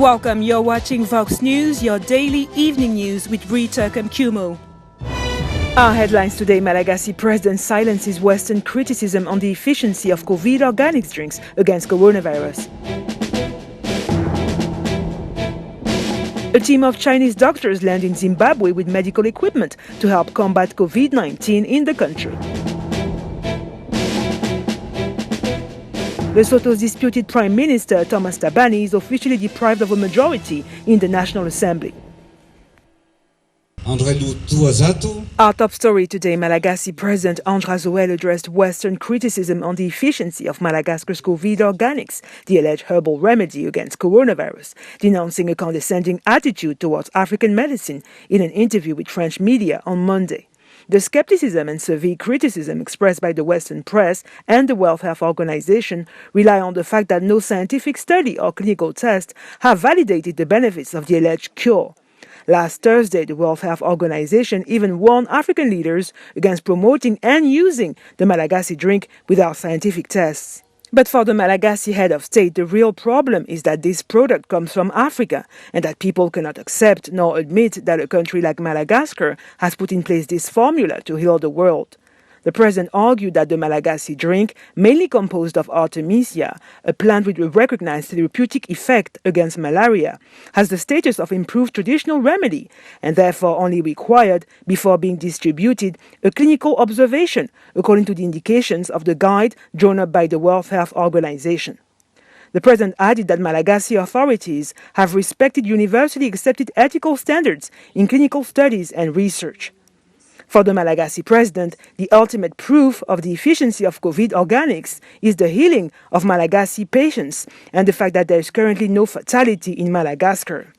Welcome, you're watching Vox News, your daily evening news with Rita Kamkumo. Our headlines today: Malagasy president silences Western criticism on the efficiency of COVID organics drinks against coronavirus. A team of Chinese doctors land in Zimbabwe with medical equipment to help combat COVID-19 in the country. Lesotho's disputed Prime Minister, Thomas Thabane, is officially deprived of a majority in the National Assembly. Our top story today: Malagasy President Andrazoel addressed Western criticism on the efficiency of Madagascar's COVID organics, the alleged herbal remedy against coronavirus, denouncing a condescending attitude towards African medicine in an interview with French media on Monday. The skepticism and severe criticism expressed by the Western press and the World Health Organization rely on the fact that no scientific study or clinical test have validated the benefits of the alleged cure. Last Thursday, the World Health Organization even warned African leaders against promoting and using the Malagasy drink without scientific tests. But for the Malagasy head of state, the real problem is that this product comes from Africa and that people cannot accept nor admit that a country like Madagascar has put in place this formula to heal the world. The president argued that the Malagasy drink, mainly composed of Artemisia, a plant with a recognized therapeutic effect against malaria, has the status of improved traditional remedy and therefore only required, before being distributed, a clinical observation according to the indications of the guide drawn up by the World Health Organization. The president added that Malagasy authorities have respected universally accepted ethical standards in clinical studies and research. For the Malagasy president, the ultimate proof of the efficiency of COVID organics is the healing of Malagasy patients and the fact that there is currently no fatality in Madagascar.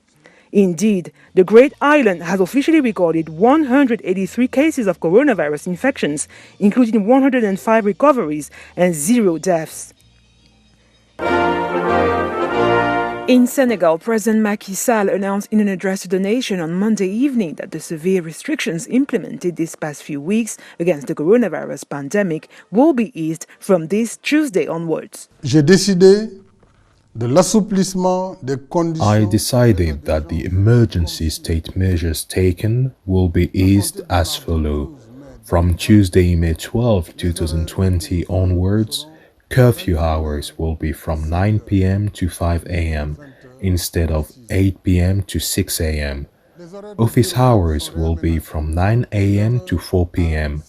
Indeed, the great island has officially recorded 183 cases of coronavirus infections, including 105 recoveries and 0 deaths. In Senegal, President Macky Sall announced in an address to the nation on Monday evening that the severe restrictions implemented these past few weeks against the coronavirus pandemic will be eased from this Tuesday onwards. I decided that the emergency state measures taken will be eased as follows. From Tuesday, May 12, 2020 onwards, curfew hours will be from 9 p.m. to 5 a.m. instead of 8 p.m. to 6 a.m. Office hours will be from 9 a.m. to 4 p.m.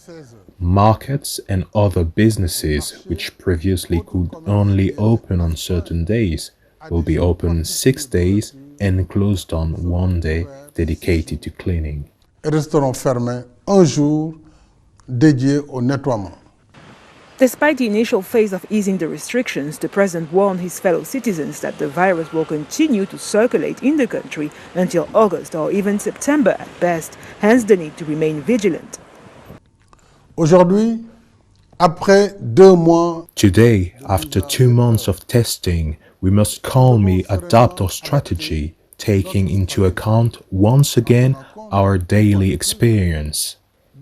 Markets and other businesses which previously could only open on certain days will be open 6 days and closed on 1 day dedicated to cleaning. Resteront fermés un jour dédié au nettoiement. Despite the initial phase of easing the restrictions, the president warned his fellow citizens that the virus will continue to circulate in the country until August or even September at best, hence the need to remain vigilant. Today, after 2 months of testing, we must calmly adapt our strategy, taking into account once again our daily experience.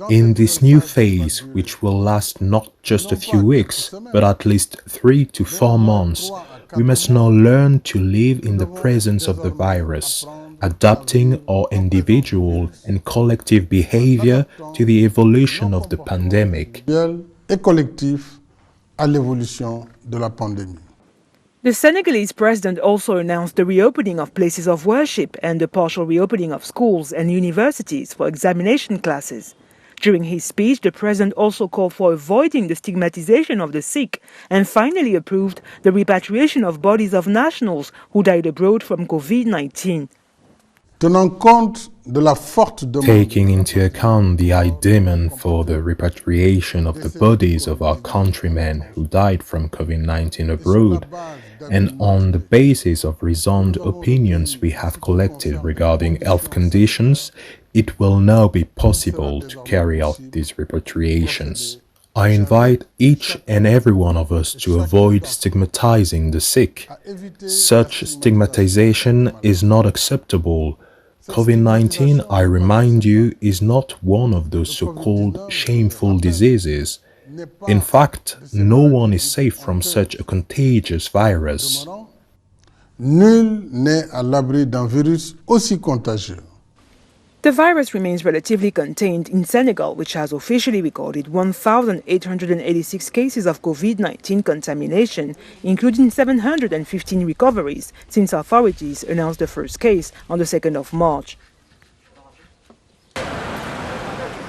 In this new phase, which will last not just a few weeks, but at least 3 to 4 months, we must now learn to live in the presence of the virus, adapting our individual and collective behavior to the evolution of the pandemic. The Senegalese president also announced the reopening of places of worship and the partial reopening of schools and universities for examination classes. During his speech, the president also called for avoiding the stigmatization of the sick and finally approved the repatriation of bodies of nationals who died abroad from COVID-19. Taking into account the high demand for the repatriation of the bodies of our countrymen who died from COVID-19 abroad, and on the basis of reasoned opinions we have collected regarding health conditions, it will now be possible to carry out these repatriations. I invite each and every one of us to avoid stigmatizing the sick. Such stigmatization is not acceptable. COVID-19, I remind you, is not one of those so-called shameful diseases. In fact, no one is safe from such a contagious virus. Nul n'est à l'abri d'un virus aussi contagieux. The virus remains relatively contained in Senegal, which has officially recorded 1,886 cases of COVID-19 contamination, including 715 recoveries, since authorities announced the first case on the 2nd of March.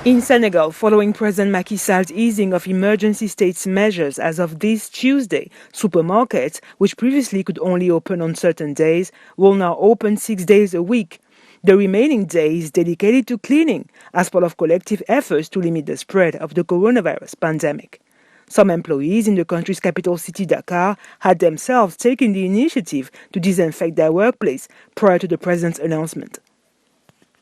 In Senegal, following President Macky Sall's easing of emergency state measures as of this Tuesday, supermarkets, which previously could only open on certain days, will now open 6 days a week. The remaining day is dedicated to cleaning as part of collective efforts to limit the spread of the coronavirus pandemic. Some employees in the country's capital city, Dakar, had themselves taken the initiative to disinfect their workplace prior to the president's announcement.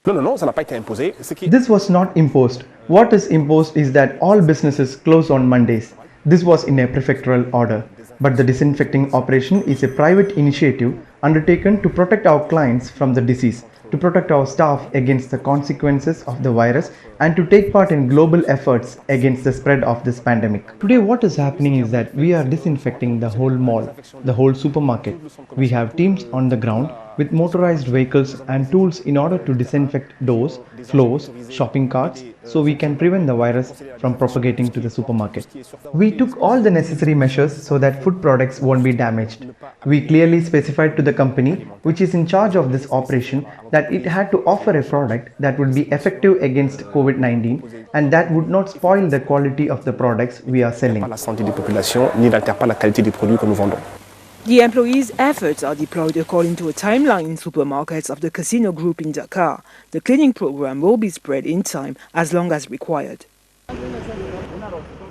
This was not imposed. What is imposed is that all businesses close on Mondays. This was in a prefectural order. But the disinfecting operation is a private initiative undertaken to protect our clients from the disease, to protect our staff against the consequences of the virus, and to take part in global efforts against the spread of this pandemic. Today what is happening is that we are disinfecting the whole mall, the whole supermarket. We have teams on the ground with motorized vehicles and tools in order to disinfect doors, floors, shopping carts, so we can prevent the virus from propagating to the supermarket. We took all the necessary measures so that food products won't be damaged. We clearly specified to the company, which is in charge of this operation, that it had to offer a product that would be effective against COVID-19 and that would not spoil the quality of the products we are selling. The employees' efforts are deployed according to a timeline in supermarkets of the casino group in Dakar. The cleaning program will be spread in time as long as required.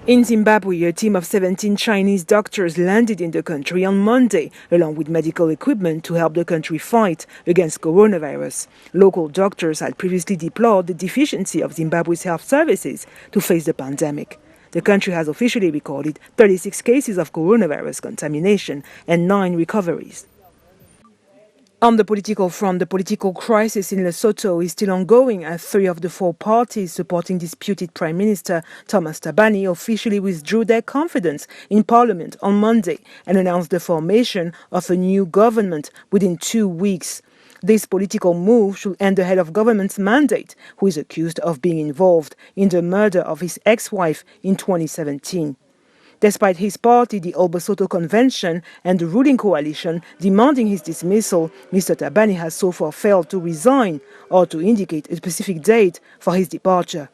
In Zimbabwe, a team of 17 Chinese doctors landed in the country on Monday, along with medical equipment to help the country fight against coronavirus. Local doctors had previously deplored the deficiency of Zimbabwe's health services to face the pandemic. The country has officially recorded 36 cases of coronavirus contamination and 9 recoveries. On the political front, the political crisis in Lesotho is still ongoing as 3 of the 4 parties supporting disputed Prime Minister Thomas Thabane officially withdrew their confidence in Parliament on Monday and announced the formation of a new government within 2 weeks. This political move should end the head of government's mandate, who is accused of being involved in the murder of his ex-wife in 2017. Despite his party, the All Lesotho Convention, and the ruling coalition demanding his dismissal, Mr. Thabane has so far failed to resign or to indicate a specific date for his departure.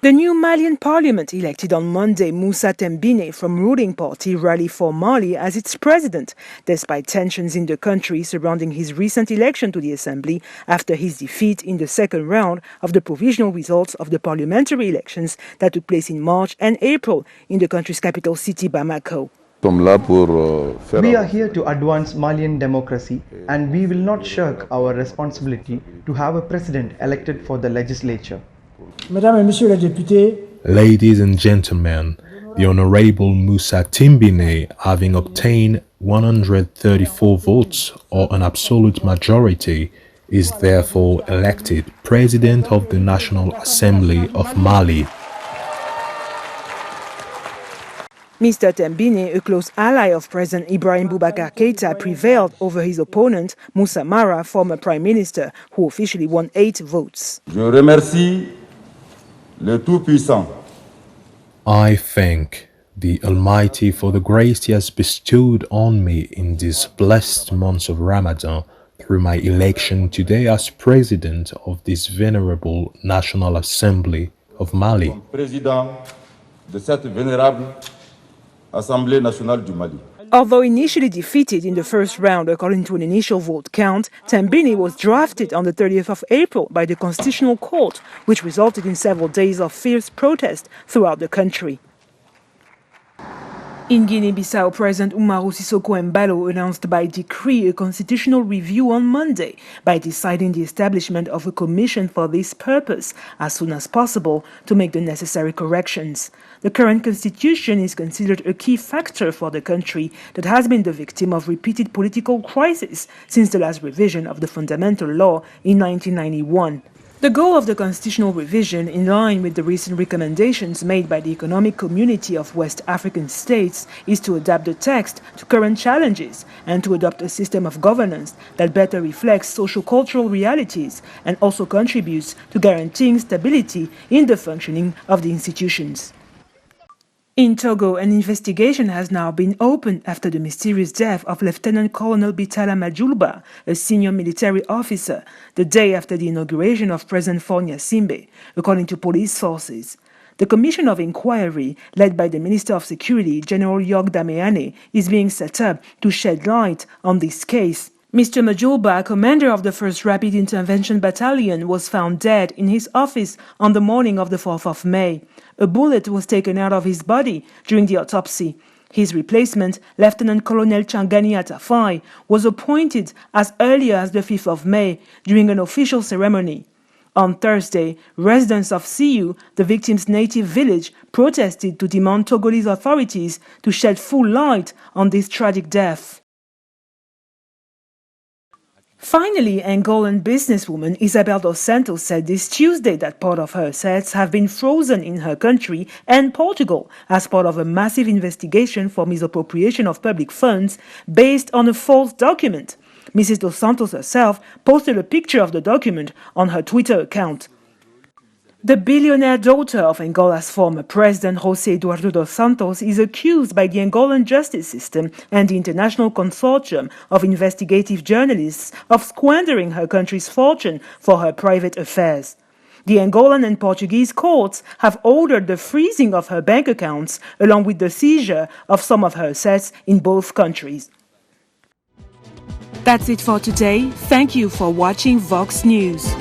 The new Malian parliament elected on Monday Moussa Tembine from ruling party Rally for Mali as its president, despite tensions in the country surrounding his recent election to the assembly after his defeat in the second round of the provisional results of the parliamentary elections that took place in March and April in the country's capital city, Bamako. We are here to advance Malian democracy, and we will not shirk our responsibility to have a president elected for the legislature. Mesdames et Messieurs les députés, Ladies and gentlemen, the Honorable Moussa Tembine, having obtained 134 votes or an absolute majority, is therefore elected President of the National Assembly of Mali. Mr. Tembine, a close ally of President Ibrahim Boubacar Keïta, prevailed over his opponent, Moussa Mara, former Prime Minister, who officially won 8 votes. Je remercie le Tout-Puissant. I thank the Almighty for the grace He has bestowed on me in this blessed month of Ramadan through my election today as President of this venerable National Assembly of Mali. Président de cette vénérable Assemblée nationale du Mali. Although initially defeated in the first round according to an initial vote count, Tembine was drafted on the 30th of April by the Constitutional Court, which resulted in several days of fierce protest throughout the country. In Guinea-Bissau, President Umaru Sissoco Embalo announced by decree a constitutional review on Monday by deciding the establishment of a commission for this purpose as soon as possible to make the necessary corrections. The current constitution is considered a key factor for the country that has been the victim of repeated political crises since the last revision of the fundamental law in 1991. The goal of the constitutional revision, in line with the recent recommendations made by the Economic Community of West African States, is to adapt the text to current challenges and to adopt a system of governance that better reflects socio-cultural realities and also contributes to guaranteeing stability in the functioning of the institutions. In Togo, an investigation has now been opened after the mysterious death of Lieutenant Colonel Bitala Majulba, a senior military officer, the day after the inauguration of President Faure Gnassingbé, according to police sources. The Commission of Inquiry, led by the Minister of Security, General York Dameane, is being set up to shed light on this case. Mr. Majulba, commander of the 1st Rapid Intervention Battalion, was found dead in his office on the morning of the 4th of May. A bullet was taken out of his body during the autopsy. His replacement, Lieutenant Colonel Changani Atafai, was appointed as early as the 5th of May during an official ceremony. On Thursday, residents of Siou, the victim's native village, protested to demand Togolese authorities to shed full light on this tragic death. Finally, Angolan businesswoman Isabel dos Santos said this Tuesday that part of her assets have been frozen in her country and Portugal as part of a massive investigation for misappropriation of public funds based on a false document. Mrs. dos Santos herself posted a picture of the document on her Twitter account. The billionaire daughter of Angola's former president, José Eduardo dos Santos, is accused by the Angolan justice system and the international consortium of investigative journalists of squandering her country's fortune for her private affairs. The Angolan and Portuguese courts have ordered the freezing of her bank accounts along with the seizure of some of her assets in both countries. That's it for today. Thank you for watching Vox News.